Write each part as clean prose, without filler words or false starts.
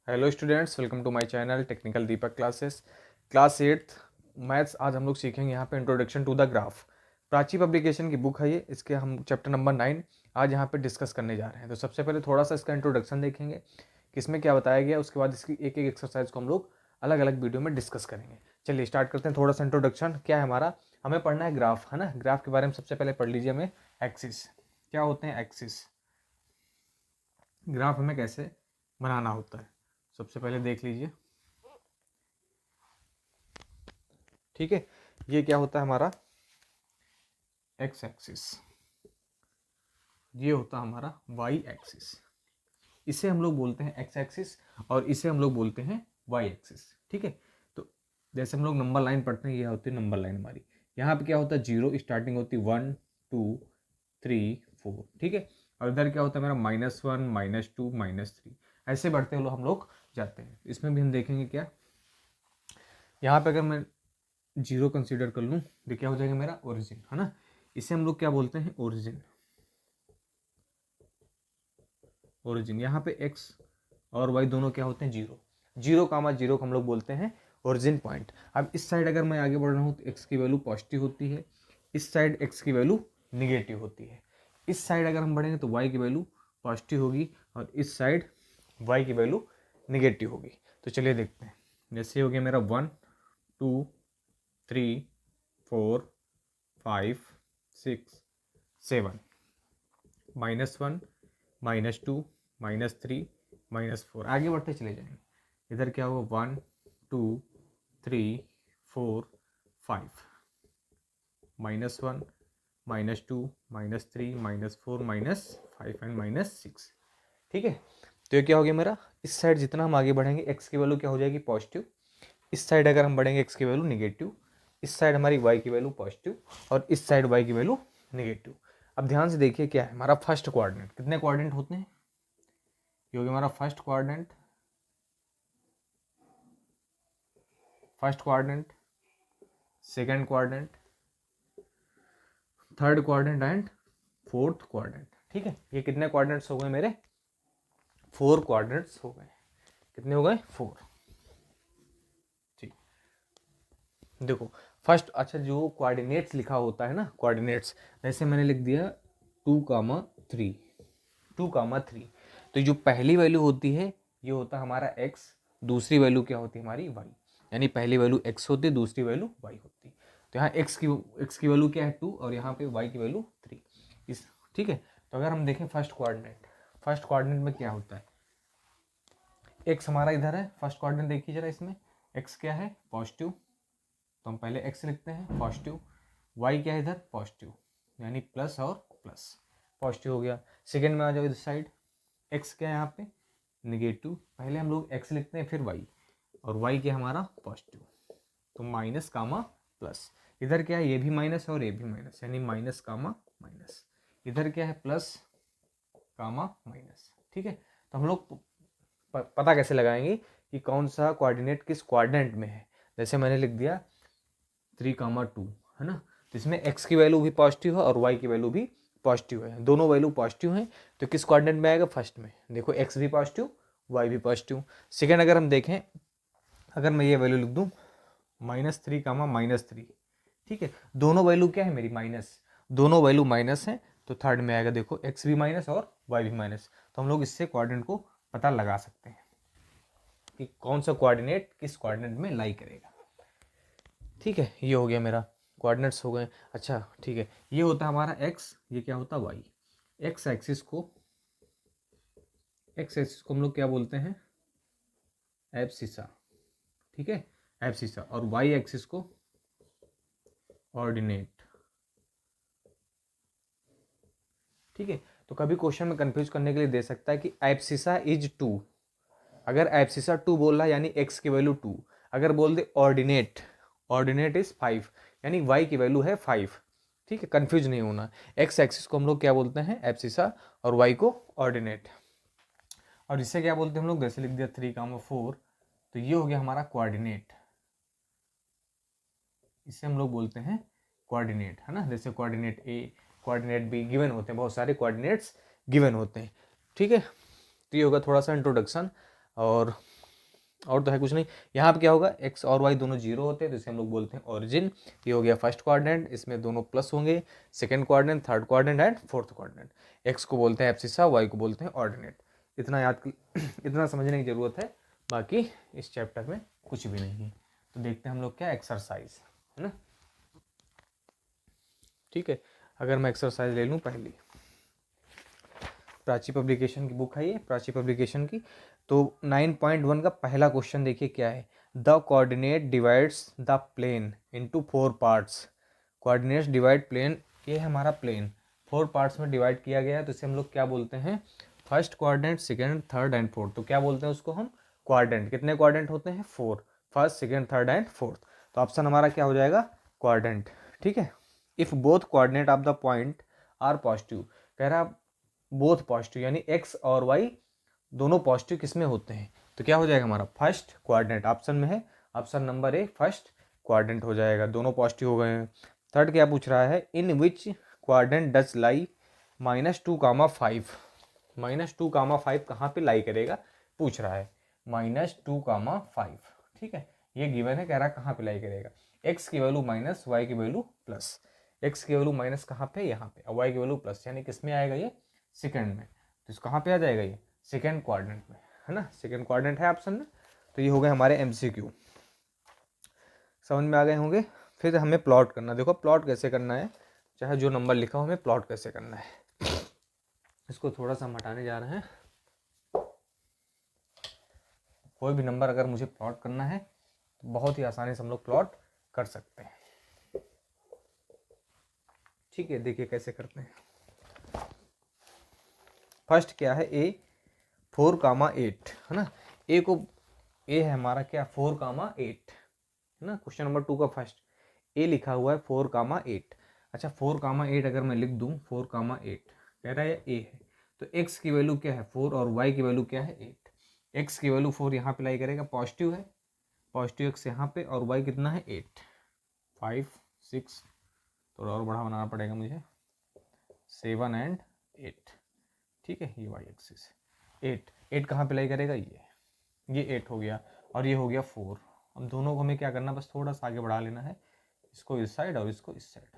Hello students, welcome to my channel technical Deepak classes. Class 8th maths आज हम लोग सीखेंगे यहाँ पे introduction to the graph. Prachi publication की बुक है ये, इसके हम चैप्टर नंबर 9 आज यहाँ पे डिस्कस करने जा रहे हैं। तो सबसे पहले थोड़ा सा इसका इंट्रोडक्शन देखेंगे कि इसमें क्या बताया गया, उसके बाद इसकी एक एक एक्सरसाइज को हम लोग अलग अलग वीडियो में डिस्कस करेंगे। चलिए स्टार्ट करते हैं। थोड़ा सा इंट्रोडक्शन क्या है हमारा, हमें पढ़ना है ग्राफ, है ना। ग्राफ के बारे में सबसे पहले पढ़ लीजिए हमें एक्सिस क्या होते हैं। एक्सिस ग्राफ हमें कैसे बनाना होता है सबसे पहले देख लीजिए। ठीक है, ये क्या होता है हमारा एक्स एक्सिस, ये होता है हमारा वाई एक्सिस। इसे हम लोग बोलते हैं एक्स एक्सिस और इसे हम लोग बोलते हैं वाई एक्सिस। ठीक है, तो जैसे हम लोग नंबर लाइन पढ़ते हैं, ये होती है नंबर लाइन हमारी। यहाँ पे क्या होता है, जीरो स्टार्टिंग होती है 1 2 3 4। ठीक है, और इधर क्या होता है मेरा -1 -2 -3, ऐसे बढ़ते हुए हम लोग जाते हैं। इसमें भी हम देखेंगे क्या, यहाँ पे अगर मैं जीरो कंसीडर कर लूँ तो क्या हो जाएगा मेरा ओरिजिन, है ना। इसे हम लोग क्या बोलते हैं, ओरिजिन। ओरिजिन यहाँ पे एक्स और वाई दोनों क्या होते हैं, जीरो। जीरो कामा जीरो को हम लोग बोलते हैं ओरिजिन पॉइंट। अब इस साइड अगर मैं आगे बढ़ रहा हूँ तो एक्स की वैल्यू पॉजिटिव होती है, इस साइड एक्स की वैल्यू निगेटिव होती है। इस साइड अगर हम बढ़ेंगे तो वाई की वैल्यू पॉजिटिव होगी और इस साइड वाई की वैल्यू निगेटिव होगी। तो चलिए देखते हैं। जैसे हो गया मेरा 1 2 3 4 5 6 7, -1 -2 -3 -4, आगे बढ़ते चले जाएंगे। इधर क्या होगा 1 2 3 4 5, -1 -2 -3 -4 -5 एंड -6। ठीक है, तो ये क्या हो गया मेरा, इस साइड जितना हम आगे बढ़ेंगे एक्स की वैल्यू क्या हो जाएगी, पॉजिटिव। इस साइड अगर हम बढ़ेंगे एक्स की वैल्यू निगेटिव, इस साइड हमारी वाई की वैल्यू पॉजिटिव और इस साइड वाई की वैल्यू निगेटिव। अब ध्यान से देखिए क्या है हमारा फर्स्ट क्वाड्रेंट, कितने क्वाड्रेंट होते हैं, ये हो गया हमारा first quadrant, second quadrant, third quadrant and fourth quadrant. ठीक है, ये कितने क्वाड्रेंट्स हो गए मेरे, 4 क्वाड्रेंट्स हो गए। कितने हो गए, 4। ठीक, देखो फर्स्ट, अच्छा जो कोऑर्डिनेट्स लिखा होता है ना, कोऑर्डिनेट्स जैसे मैंने लिख दिया 2,3 2,3, तो जो पहली वैल्यू होती है ये होता है हमारा x, दूसरी वैल्यू क्या होती है हमारी y। यानी पहली वैल्यू x होती है, दूसरी वैल्यू y होती है। तो यहाँ x की वैल्यू क्या है 2 और यहाँ पे y की वैल्यू 3 इस। ठीक है, तो अगर हम देखें फर्स्ट कोऑर्डिनेट में क्या होता है, x हमारा इधर है, फर्स्ट कोऑर्डिनेट देखिए जरा, इसमें x क्या है, पॉजिटिव, तो हम पहले x लिखते हैं पॉजिटिव। y क्या है इधर, पॉजिटिव, यानी प्लस और प्लस, पॉजिटिव हो गया। सेकेंड में आ जाओ इस साइड, x क्या है यहाँ पे, निगेटिव, पहले हम लोग x लिखते हैं फिर y, और y क्या हमारा पॉजिटिव, तो माइनस कामा प्लस। इधर क्या है, ये भी माइनस और ये भी माइनस, यानी माइनस कामा माइनस। इधर क्या है, प्लस कामा माइनस। ठीक है, तो हम लोग पता कैसे लगाएंगे कि कौन सा कोऑर्डिनेट किस क्वाड्रेंट में है। जैसे मैंने लिख दिया 3,2, है ना, तो इसमें x की वैल्यू भी पॉजिटिव है और y की वैल्यू भी पॉजिटिव है, दोनों वैल्यू पॉजिटिव हैं। तो किस क्वाड्रेंट में आएगा, फर्स्ट में। देखो x भी पॉजिटिव, y भी पॉजिटिव। सेकेंड अगर हम देखें, अगर मैं ये वैल्यू लिख दूँ -3 कामा -3, ठीक है, दोनों वैल्यू क्या है मेरी, माइनस, दोनों वैल्यू माइनस है, तो थर्ड में आएगा देखो x भी माइनस और y भी माइनस। तो हम लोग इससे कोऑर्डिनेट को पता लगा सकते हैं कि कौन सा कोऑर्डिनेट किस कोऑर्डिनेट में लाई करेगा। ठीक है, ये हो गया मेरा कोऑर्डिनेट्स हो गए। अच्छा ठीक है, ये होता है हमारा x, ये क्या होता है y। एक्स एक्सिस को हम लोग क्या बोलते हैं, एब्सिसा। ठीक है, एब्सिसा, और y एक्सिस को ऑर्डिनेट। ठीक है, तो कभी क्वेश्चन में कंफ्यूज करने के लिए दे सकता है कि एब्सिसा इज 2। अगर एब्सिसा 2 बोल रहा है यानी x की वैल्यू 2। अगर बोल दे ऑर्डिनेट इज 5, यानी y की वैल्यू है 5। ठीक है, कंफ्यूज नहीं होना। एक्स एक्सिस को हम लोग क्या बोलते हैं, एब्सिसा, और y को ऑर्डिनेट। और इसे क्या बोलते हैं हम लोग, जैसे लिख दिया 3,4, तो ये हो गया हमारा कोऑर्डिनेट, इसे हम लोग बोलते हैं कोऑर्डिनेट, है ना। जैसे coordinate A, coordinate be given होते हैं, बहुत सारे कोऑर्डिनेट्स गिवन होते हैं। ठीक है, तो ये होगा थोड़ा सा इंट्रोडक्शन। और और तो है कुछ नहीं। यहाँ पे क्या होगा, एक्स और वाई दोनों जीरो होते हैं तो इसे हम लोग बोलते हैं ओरिजिन। ये हो गया फर्स्ट क्वाड्रेंट, इसमें दोनों प्लस होंगे, second quadrant, third quadrant and fourth quadrant. X को बोलते हैं एब्सिसा, वाई को बोलते हैं ऑर्डिनेट। इतना इतना समझने की ज़रूरत है, बाकी इस चैप्टर में कुछ भी नहीं है। तो देखते हैं हम लोग क्या एक्सरसाइज है ना। ठीक है, अगर मैं एक्सरसाइज ले लूँ पहली, प्राची पब्लिकेशन की बुक है ये, प्राची पब्लिकेशन की। तो 9.1 का पहला क्वेश्चन देखिए क्या है, the coordinate divides the plane into 4 parts. Coordinates divide plane, ये है हमारा प्लेन, 4 पार्ट्स में डिवाइड किया गया है, तो इसे हम लोग क्या बोलते हैं, first quadrant, second, third and fourth. तो क्या बोलते हैं उसको हम, क्वाड्रेंट। कितने क्वाड्रेंट होते हैं, 4, first, second, third and fourth. तो ऑप्शन हमारा क्या हो जाएगा, क्वाड्रेंट। ठीक है, if both coordinate of the point are positive, कह रहा बोथ पॉजिटिव, यानी एक्स और वाई दोनों पॉजिटिव किसमें होते हैं, तो क्या हो जाएगा हमारा फर्स्ट क्वाड्रेंट। ऑप्शन में है, option number A first quadrant हो जाएगा, दोनों पॉजिटिव हो गए हैं। थर्ड क्या पूछ रहा है, इन विच क्वाड्रेंट डज लाई -2, 5, -2, 5 कहाँ पे लाई करेगा पूछ रहा है, -2, 5। ठीक है, ये गिवन है, कह रहा है कहाँ पे लाई करेगा, एक्स की वैल्यू माइनस, वाई की वैल्यू प्लस। एक्स की वैल्यू माइनस कहाँ पे, यहाँ पे, और वाई की वैल्यू प्लस, यानी किस में आएगा ये, सेकंड में। तो इस कहाँ पे आ जाएगा ये, सेकंड क्वाड्रेंट में, है ना, सेकंड क्वाड्रेंट है ऑप्शन में। तो ये हो गए हमारे एमसीक्यू, समझ में आ गए होंगे। फिर हमें प्लॉट करना, देखो प्लॉट कैसे करना है, चाहे जो नंबर लिखा हो हमें प्लॉट कैसे करना है। इसको थोड़ा सा हम हटाने जा रहे हैं। कोई भी नंबर अगर मुझे प्लॉट करना है तो बहुत ही आसानी से हम लोग प्लॉट कर सकते हैं। ठीक है, देखिए कैसे करते हैं। फर्स्ट क्या है, ए 4, 8 है ना, ए को, ए है हमारा क्या 4, 8 है ना। क्वेश्चन नंबर 2 का फर्स्ट ए लिखा हुआ है 4, 8। अच्छा 4, 8 अगर मैं लिख दूं 4, 8, कह रहा है ए है, तो एक्स की वैल्यू क्या है 4 और वाई की वैल्यू क्या है 8। एक्स की वैल्यू 4 यहाँ पे लाई करेगा, पॉजिटिव है, पॉजिटिव एक्स यहाँ पे, और वाई कितना है 8, 5, 6, थोड़ा और बड़ा बनाना पड़ेगा मुझे, 7 एंड 8। ठीक है, ये वाई एक्सिस 8, 8 कहाँ पे लाई करेगा, ये 8 हो गया, और ये हो गया 4। अब दोनों को हमें क्या करना, बस थोड़ा सा आगे बढ़ा लेना है, इसको इस साइड और इसको इस साइड,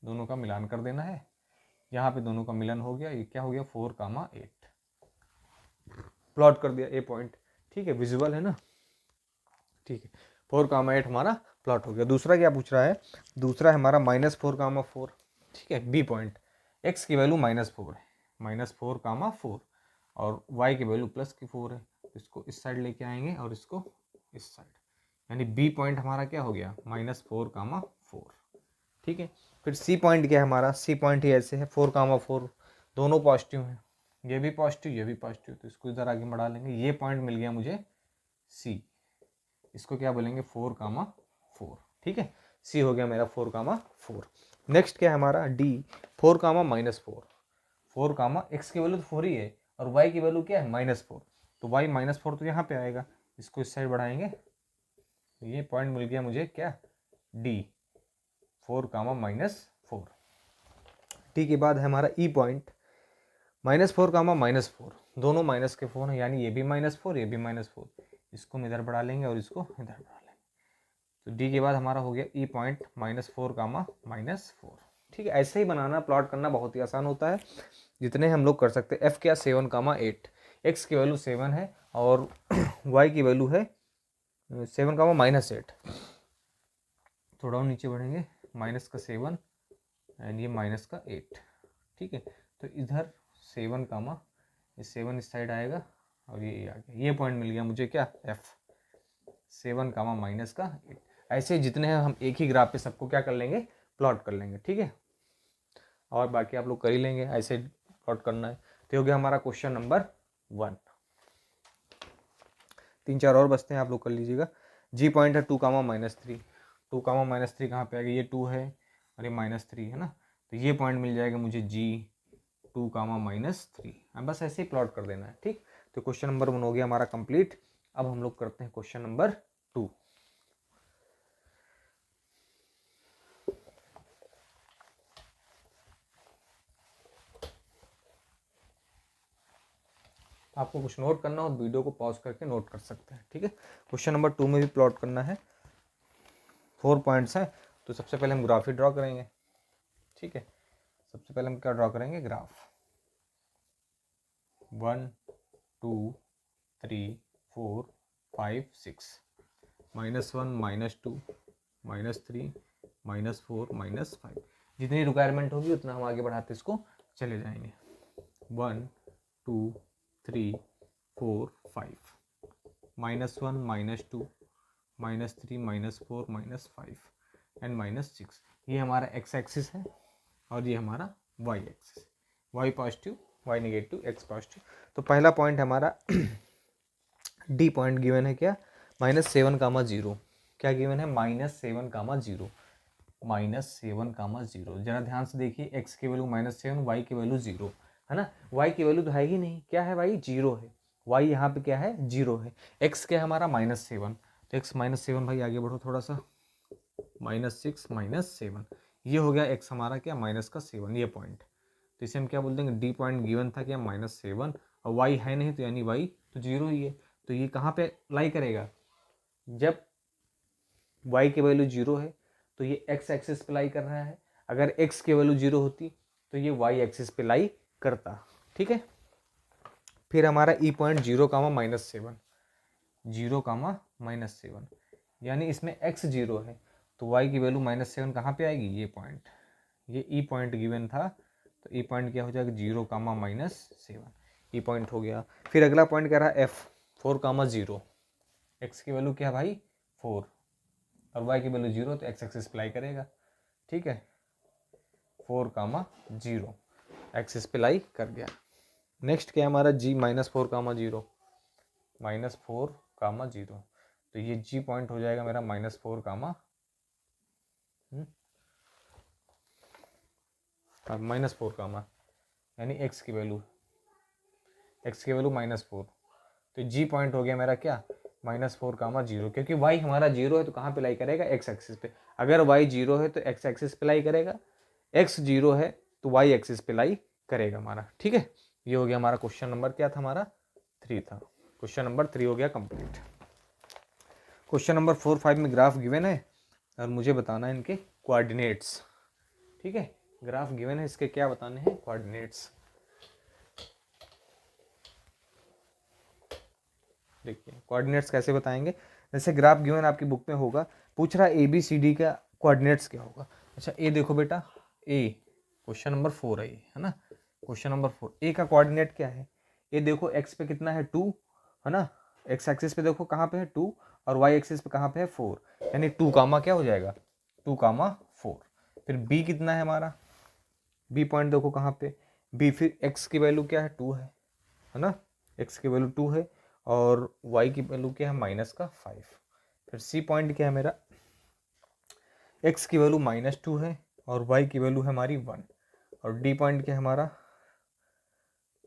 दोनों का मिलान कर देना है। यहाँ पे दोनों का मिलन हो गया, ये क्या हो गया 4, 8, प्लॉट कर दिया ए पॉइंट। ठीक है, विजुअल है ना। ठीक है, 4, 8 हमारा प्लॉट हो गया। दूसरा क्या पूछ रहा है, दूसरा है हमारा -4, 4। ठीक है, बी पॉइंट, एक्स की वैल्यू -4 है, -4, 4 और वाई की वैल्यू +4 है, इसको इस साइड लेके आएंगे और इसको इस साइड, यानी बी पॉइंट हमारा क्या हो गया -4, 4। ठीक है, फिर सी पॉइंट क्या है हमारा, सी पॉइंट ही ऐसे है 4, 4 दोनों पॉजिटिव हैं, ये भी पॉजिटिव ये भी पॉजिटिव, तो इसको इधर आगे बढ़ा लेंगे, ये पॉइंट मिल गया मुझे सी, इसको क्या बोलेंगे 4, 4। ठीक है, सी हो गया मेरा 4, 4। नेक्स्ट क्या है हमारा डी 4, -4, 4, एक्स की वैल्यू तो 4 ही है और वाई की वैल्यू क्या है -4, तो वाई -4 तो यहाँ पे आएगा, इसको इस साइड बढ़ाएंगे, तो ये पॉइंट मिल गया मुझे क्या, डी 4, -4। टी के बाद है हमारा ई पॉइंट -4, -4 दोनों माइनस के 4 हैं, यानी ये भी -4 ये भी -4, इसको हम इधर बढ़ा लेंगे और इसको इधर बढ़ा लेंगे, तो डी के बाद हमारा हो गया ई पॉइंट -4, -4। ठीक है, ऐसे ही बनाना प्लॉट करना बहुत ही आसान होता है, जितने हम लोग कर सकते हैं। एफ क्या 7, 8, एक्स की वैल्यू 7 है और वाई की वैल्यू है 7, -8, थोड़ा और नीचे बढ़ेंगे, -7 एंड ये -8। ठीक है, तो इधर 7, ये 7 इस साइड आएगा और ये आ गया, ये पॉइंट मिल गया मुझे क्या एफ 7, -8। ऐसे जितने हैं हम एक ही ग्राफ पे सबको क्या कर लेंगे, प्लॉट कर लेंगे। ठीक है, और बाकी आप लोग कर ही लेंगे, ऐसे प्लॉट करना है। तो हो गया हमारा क्वेश्चन नंबर 1। 3-4 और बचते हैं, आप लोग कर लीजिएगा। जी पॉइंट है 2, -3, 2, -3 कहाँ पे आ गया, ये 2 है और ये -3 है ना, तो ये पॉइंट मिल जाएगा मुझे जी 2, -3। अब बस ऐसे ही प्लॉट कर देना है। ठीक, तो क्वेश्चन नंबर 1 हो गया हमारा कंप्लीट। अब हम लोग करते हैं क्वेश्चन नंबर 2। आपको कुछ नोट करना हो वीडियो को पॉज करके नोट कर सकते हैं, ठीक है। क्वेश्चन नंबर 2 में भी प्लॉट करना है, 4 पॉइंट्स हैं, तो सबसे पहले हम ग्राफ ही ड्रॉ करेंगे, ठीक है। सबसे पहले हम क्या ड्रॉ करेंगे, ग्राफ 1 2 3 4 5 6, -1 -2 -3 -4 -5, जितनी रिक्वायरमेंट होगी उतना हम आगे बढ़ाते इसको चले जाएंगे। 1 2 3 4 5, -1 -2 -3 -4 -5 एंड -6। ये हमारा एक्स एक्सिस है और ये हमारा Y axis, Y positive Y negative X positive. तो पहला पॉइंट हमारा डी पॉइंट गिवन है क्या, -7, 0। क्या गिवन है, -7, 0, -7, 0। जरा ध्यान से देखिए, एक्स की वैल्यू -7, वाई की वैल्यू 0 है ना। वाई की वैल्यू तो है ही नहीं, क्या है भाई, 0 है। वाई यहाँ पे क्या है, 0 है। एक्स क्या है हमारा, -7, तो एक्स -7 भाई आगे बढ़ो थोड़ा सा, -6 -7, ये हो गया एक्स हमारा क्या, -7, ये पॉइंट। तो इसे हम क्या बोल देंगे, डी पॉइंट गिवन था क्या, -7, और वाई है नहीं तो यानी वाई तो 0 ही है। तो ये कहाँ पे लाई करेगा, जब y की वैल्यू 0 है तो ये x एक्सिस पे लाई कर रहा है, अगर x की वैल्यू 0 होती तो ये y एक्सिस पे लाई करता, ठीक है। फिर हमारा ई पॉइंट 0, -7, 0, -7, यानी इसमें x 0 है तो y की वैल्यू -7 कहाँ पे आएगी, ये पॉइंट, ये ई पॉइंट गिवन था, तो ई पॉइंट क्या हो जाएगा, 0, -7, ई पॉइंट हो गया। फिर अगला पॉइंट कह रहा है f 4, 0, x की वैल्यू क्या है भाई, 4, और y की वैल्यू 0, तो x एक्सिस पे लाई करेगा, ठीक है। 4, 0 एक्सिस पे लाई कर गया। नेक्स्ट क्या है हमारा, g -4, 0, -4, 0, तो ये g पॉइंट हो जाएगा मेरा -4, -4, यानी x की वैल्यू -4, तो g पॉइंट हो गया मेरा क्या, -4, 0, क्योंकि y हमारा 0 है तो कहाँ पे लाई करेगा, x एक्सिस पे। अगर y 0 है तो x एक्सिस पे लाई करेगा, x 0 है तो y एक्सिस पे लाई करेगा हमारा, ठीक है। ये हो गया हमारा क्वेश्चन नंबर क्या था हमारा, 3 था। क्वेश्चन नंबर 3 हो गया कंप्लीट। क्वेश्चन नंबर 4, 5 में ग्राफ गिवन है और मुझे बताना है इनके कोऑर्डिनेट्स, ठीक है। ग्राफ गिवन है, इसके क्या बताने हैं, कोऑर्डिनेट्स। देखिए कोऑर्डिनेट्स कैसे बताएंगे, जैसे ग्राफ गिवन आपकी बुक में होगा, पूछ रहा है ABCD का कोऑर्डिनेट्स क्या होगा। अच्छा ए देखो बेटा, ए क्वेश्चन नंबर 4 है ना, क्वेश्चन नंबर 4, ए का कोऑर्डिनेट क्या है, ए देखो एक्स पे कितना है 2 है ना, एक्स एक्सिस पे देखो कहाँ पे है 2 और वाई एक्सिस पे कहाँ पे है 4, यानी 2, क्या हो जाएगा 2, 4। फिर बी कितना है हमारा, बी पॉइंट देखो कहाँ पे, बी फिर एक्स की वैल्यू क्या है 2 है ना, एक्स की वैल्यू 2 है और y की वैल्यू क्या है -5। फिर सी पॉइंट क्या है मेरा, x की वैल्यू -2 है और y की वैल्यू है हमारी 1, और डी पॉइंट क्या है हमारा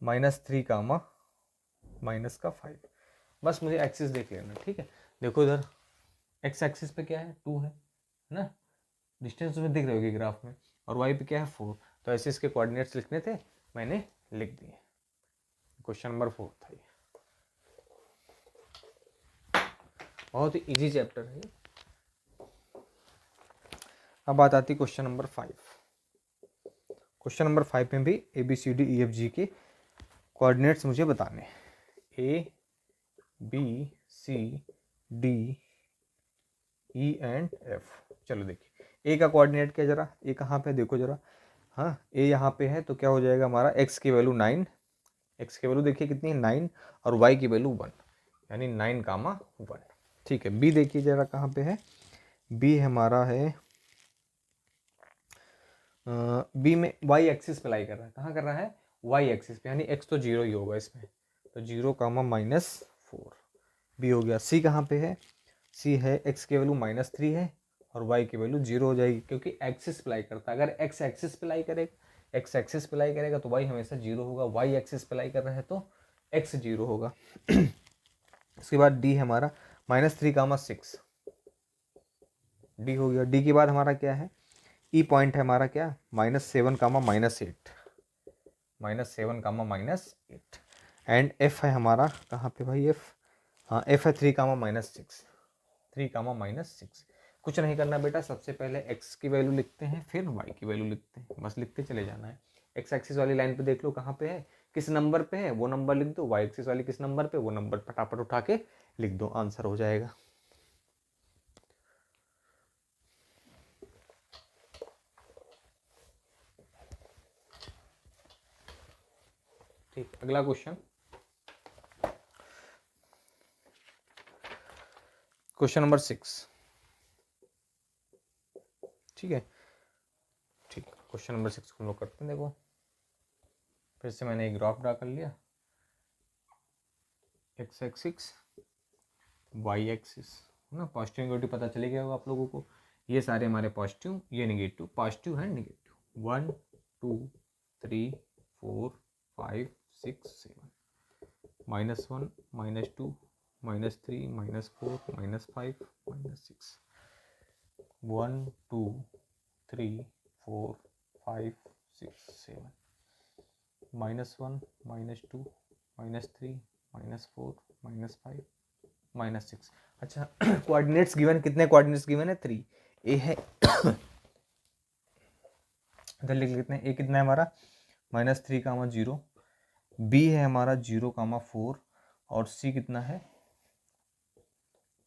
-3, -5। बस मुझे एक्सिस देख लेना, ठीक है। देखो इधर x एक्सिस पे क्या है 2 है ना, डिस्टेंस तुम्हें दिख रही होगी ग्राफ में, और y पे क्या है 4, तो ऐसे इसके कोऑर्डिनेट्स लिखने थे, मैंने लिख दिए। क्वेश्चन नंबर 4 था ये, बहुत ही इजी चैप्टर है। अब बात आती है क्वेश्चन नंबर 5। क्वेश्चन नंबर 5 में भी ABCDEFG के कोऑर्डिनेट्स मुझे बताने, ABCDE एंड F। चलो देखिए ए का कोऑर्डिनेट क्या, जरा ए कहाँ पे देखो जरा, हाँ ए यहाँ पे है तो क्या हो जाएगा हमारा, x की वैल्यू 9, x की वैल्यू देखिए कितनी है 9, और y की वैल्यू 1, यानी 9, 1, ठीक है। बी देखिए जरा कहाँ पे है, बी हमारा है बी में y एक्सिस पे लाई कर रहा है, कहाँ कर रहा है, y एक्सिस पे, यानी x तो 0 ही होगा इसमें, तो 0, -4, बी हो गया। सी कहाँ पे है, सी है x की वैल्यू -3 है और y की वैल्यू 0 हो जाएगी, क्योंकि एक्सिस पे लाई करता है। अगर x एक्सिस पे लाई करेगा, x एक्सिस पे लाई करेगा तो y हमेशा 0 होगा, y एक्सिस पे लाई कर रहा है तो x 0 होगा। उसके बाद डी है हमारा -3, 6, डी हो गया। डी के बाद हमारा क्या है, ई पॉइंट है हमारा क्या, -7, -8, -7, -8, एंड एफ है हमारा कहाँ पे भाई एफ, हाँ एफ है 3, -6 कुछ नहीं करना बेटा, सबसे पहले एक्स की वैल्यू लिखते हैं फिर वाई की वैल्यू लिखते हैं, बस लिखते चले जाना है। एक्स एक्सिस वाली लाइन पे देख लो कहाँ पे है, किस नंबर पे है वो नंबर लिख दो, वाई एक्सिस वाली किस नंबर पे वो नंबर फटाफट उठा के लिख दो, आंसर हो जाएगा। ठीक, अगला क्वेश्चन, क्वेश्चन नंबर 6। ठीक है, ठीक, क्वेश्चन नंबर 6 हम लोग करते हैं। देखो फिर से मैंने एक ग्राफ ड्रा कर लिया, एक्स एक्सिस वाई एक्सिस है ना, पॉजिटिव नेगेटिव पता चले गया होगा आप लोगों को, ये सारे हमारे पॉजिटिव, ये नेगेटिव, पॉजिटिव है नेगेटिव, 1 2 3 4 5 6 7, -1 -2 -3 -4 -5 -6, 1 2 3 4 5 6 7, -1 -2 -3 -4 -5 -6। अच्छा कोऑर्डिनेट्स गिवन, कितने कोऑर्डिनेट्स गिवन है, 3। ए है इधर लिख लेते हैं, ए कितना है हमारा -3, 0, बी है हमारा 0, 4 और सी कितना है,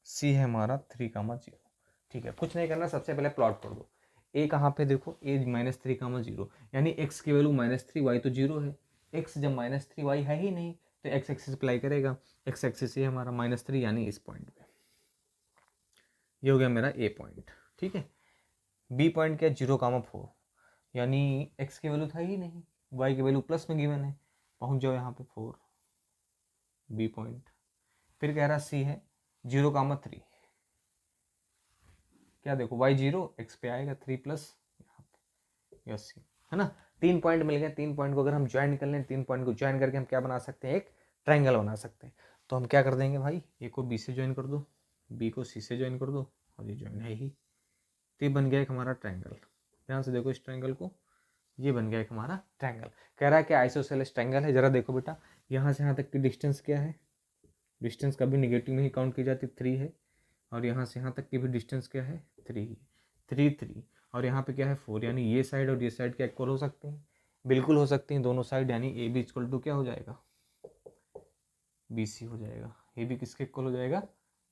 सी है हमारा 3, 0। ठीक है, कुछ नहीं करना, सबसे पहले प्लॉट कर दो। ए कहाँ पे देखो, ए -3, 0 यानी एक्स की वैल्यू -3, वाई तो 0 है, एक्स जब -3 वाई है ही नहीं तो एक्स एक्सिस अप्लाई करेगा, एक्स एक्सिस ये हमारा -3 यानी इस पॉइंट पे, ये हो गया मेरा ए पॉइंट। ठीक है, बी पॉइंट क्या है 0, 4 यानी एक्स की वैल्यू था ही नहीं, वाई की वैल्यू प्लस में गिवन है, पहुंच जाओ यहाँ पे 4 बी पॉइंट। फिर कह रहा सी है 0, 3, क्या देखो वाई 0 एक्स पे आएगा 3 प्लस यहाँ पे, यस सी है ना। 3 पॉइंट मिल गए, 3 पॉइंट को अगर हम ज्वाइन कर लें, 3 पॉइंट को ज्वाइन करके हम क्या बना सकते हैं, एक ट्राइंगल बना सकते हैं। तो हम क्या कर देंगे भाई, ए को बी से ज्वाइन कर दो, बी को सी से ज्वाइन कर दो, और ये ज्वाइन है ही, तो ये बन गया एक हमारा ट्राइंगल। ध्यान से देखो इस ट्राइंगल को, ये बन गया एक हमारा ट्राइंगल। कह रहा है कि आइसोसेलेस ट्राइंगल है, जरा देखो बेटा यहाँ से यहाँ तक की डिस्टेंस क्या है, डिस्टेंस कभी निगेटिव में ही काउंट की जाती, 3 है, और यहाँ से यहाँ तक की भी डिस्टेंस क्या है 3, 3 और यहाँ पे क्या है 4, यानी ये साइड और ये साइड क्या इक्वल हो सकते हैं, बिल्कुल हो सकते हैं दोनों साइड, यानी ए बी इक्वल टू क्या हो जाएगा, बी सी हो जाएगा। ए बी किसके इक्वल हो जाएगा,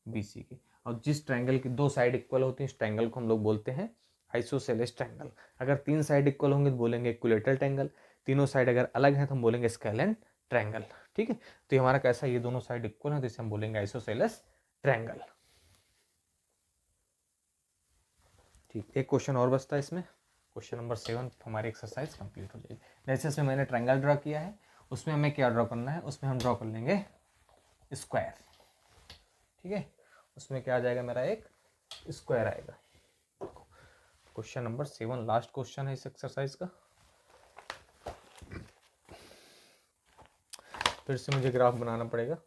बी सी के। और जिस ट्राइंगल की 2 साइड इक्वल होती हैं इस ट्राइंगल को हम लोग बोलते हैं आइसोसेलेस ट्राइंगल। अगर 3 साइड इक्वल होंगे तो बोलेंगे इक्विलेटरल ट्राइंगल, तीनों साइड अगर अलग है तो हम बोलेंगे स्केलेन ट्राइंगल। ठीक है, तो ये हमारा कैसा, ये दोनों साइड इक्वल है तो इसे हम बोलेंगे आइसोसेलेस ट्राइंगल। ठीक, एक क्वेश्चन और बचता है इसमें, क्वेश्चन नंबर 7 हमारी एक्सरसाइज कंप्लीट हो जाएगी। जैसे इसमें मैंने ट्राइंगल ड्रॉ किया है, उसमें हमें क्या ड्रॉ करना है, उसमें हम ड्रॉ कर लेंगे स्क्वायर। ठीक है, उसमें क्या आ जाएगा मेरा, एक स्क्वायर आएगा। क्वेश्चन नंबर 7 लास्ट क्वेश्चन है इस एक्सरसाइज का। फिर से मुझे ग्राफ बनाना पड़ेगा,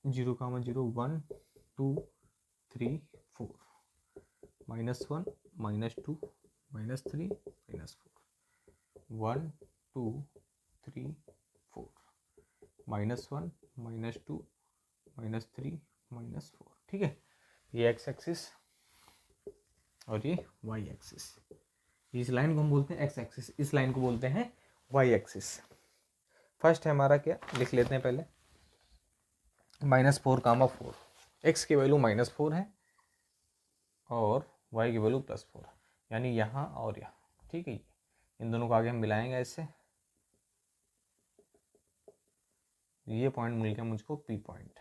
0, 0 1 2 3 4, -1 -2 -3 -4, 1 2 3 4, -1 -2 -3 -4। ठीक है, ये एक्स एक्सिस और ये वाई एक्सिस, इस लाइन को हम बोलते हैं एक्स एक्सिस, इस लाइन को बोलते हैं वाई एक्सिस। फर्स्ट है हमारा क्या, लिख लेते हैं पहले, -4, 4, एक्स की वैल्यू -4 है और वाई की वैल्यू +4, यानी यहाँ और यहाँ। ठीक है, इन दोनों को आगे हम मिलाएंगे ऐसे, ये पॉइंट मिल गया मुझको पी पॉइंट,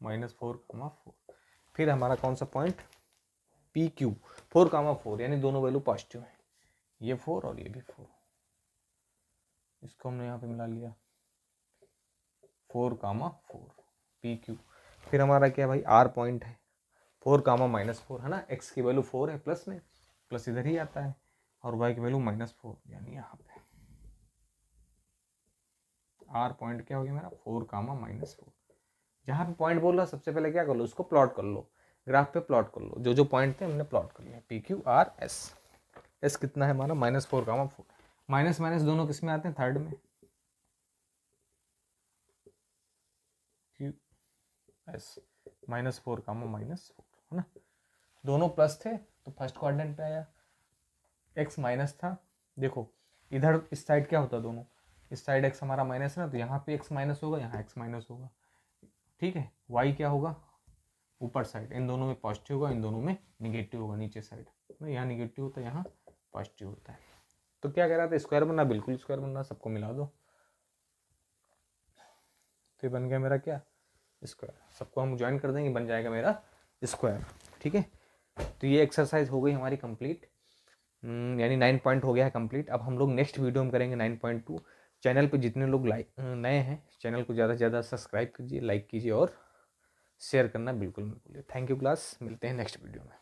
-4, 4। फिर हमारा कौन सा पॉइंट, पी क्यू, 4, 4 यानी दोनों वैल्यू पॉजिटिव है, ये 4 और ये भी 4, इसको हमने यहाँ पे मिला लिया 4, 4 पी क्यू। फिर हमारा क्या भाई आर पॉइंट है, 4, -4 है ना, एक्स की वैल्यू 4 है, प्लस में प्लस इधर ही आता है, और वाई की वैल्यू -4 यानी यहाँ पे आर पॉइंट क्या हो गया मेरा 4, -4। जहाँ पे पॉइंट बोल रहा सबसे पहले क्या कर लो, उसको प्लॉट कर लो, ग्राफ पे प्लॉट कर लो, जो जो पॉइंट थे हमने प्लॉट कर लिया, P Q R S. S कितना है हमारा -4, 4, माइनस माइनस दोनों किस में आते हैं, थर्ड में, क्यू एस -4 कामा -4 है ना। दोनों प्लस थे तो फर्स्ट क्वाड्रेंट पे आया, एक्स माइनस था, देखो इधर इस साइड क्या होता, दोनों इस साइड एक्स हमारा माइनस है ना, तो यहाँ पे एक्स माइनस होगा, यहाँ एक्स माइनस होगा, ठीक है। वाई क्या होगा, ऊपर साइड, इन दोनों में पॉजिटिव होगा, इन दोनों में निगेटिव होगा, नीचे साइड ना, यहाँ निगेटिव होता है, यहाँ पॉजिटिव होता है। तो क्या कह रहा था, स्क्वायर बनना, बिल्कुल स्क्वायर बनना, सबको मिला दो, तो ये बन गया मेरा क्या, स्क्वायर। सबको हम ज्वाइन कर देंगे, बन जाएगा मेरा स्क्वायर, ठीक है। तो ये एक्सरसाइज हो गई हमारी कंप्लीट, यानी 9 पॉइंट हो गया है कंप्लीट। अब हम लोग नेक्स्ट वीडियो में करेंगे 9.2। चैनल पे जितने लोग नए हैं, चैनल को ज़्यादा से ज़्यादा सब्सक्राइब कीजिए, लाइक कीजिए और शेयर करना बिल्कुल मत भूलिए। थैंक यू क्लास, मिलते हैं नेक्स्ट वीडियो में।